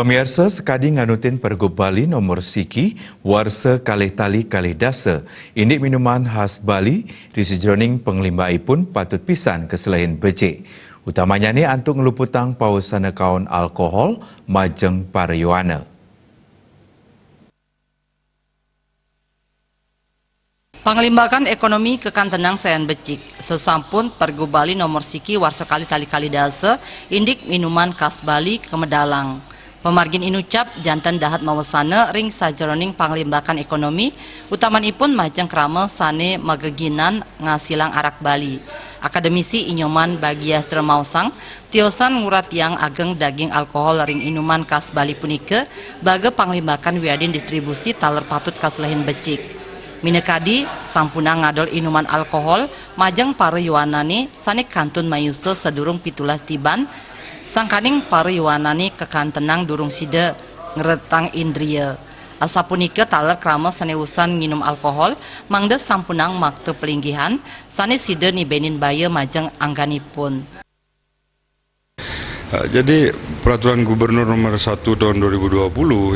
Pemirsa sekadi nganutin Pergub Bali nomor siki warsa kalih tali kalih dasa. Indik minuman khas Bali di sejroning penglimbai pun patut pisan keselain becik. Utamanya ni antuk ngeluputang pawasana kaun alkohol majeng parayuana. Panglimbakan ekonomi kekan tenang sayan becik. Sesampun Pergub Bali nomor siki warsa kali tali kali dasa indik minuman khas Bali kemedalang. Pemargin inucap jantan dahat mawasana ring sajeroning panglimbakan ekonomi utamanipun majeng krama sane mageginan ngasilang arak Bali. Akademisi Inyoman Bagiastra Mausang tiosan ngurat yang ageng daging alkohol ring inuman khas Bali punike bage panglimbakan wiadin distribusi taler patut kaslehin becik. Minekadi sampuna ngadol inuman alkohol majeng parayuanani sane kantun mayuse sedurung pitulas tiban sangkaning parayuanani kekan tenang durung sida ngeretang indria. Asapunika taler krama saneusan nginum alkohol mangda sampunang makte pelinggihan sane sida nibenin baya majeng angganipun. Jadi peraturan Gubernur nomor 1 tahun 2020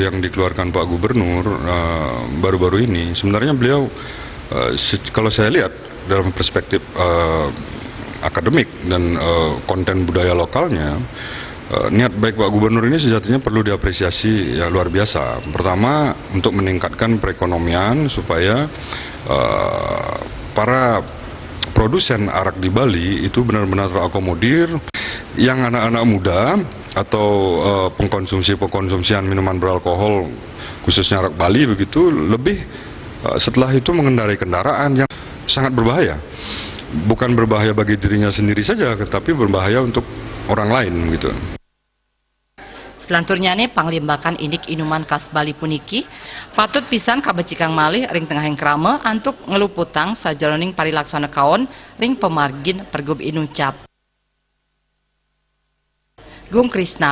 yang dikeluarkan Pak Gubernur baru-baru ini sebenarnya beliau kalau saya lihat dalam perspektif akademik dan konten budaya lokalnya, niat baik Pak Gubernur ini sejatinya perlu diapresiasi ya, luar biasa. Pertama untuk meningkatkan perekonomian supaya para produsen arak di Bali itu benar-benar terakomodir. Yang anak-anak muda atau pengkonsumsian minuman beralkohol khususnya arak Bali begitu lebih setelah itu mengendarai kendaraan yang sangat berbahaya. Bukan berbahaya bagi dirinya sendiri saja, tetapi berbahaya untuk orang lain gitu. Selanturnya nih panglimbakan indik inuman khas Bali puniki patut pisan kabecikang malih ring tengahing krama antuk ngeluputang sajeroning parilaksana kaon ring pemargin Pergub inucap. Gung Krisna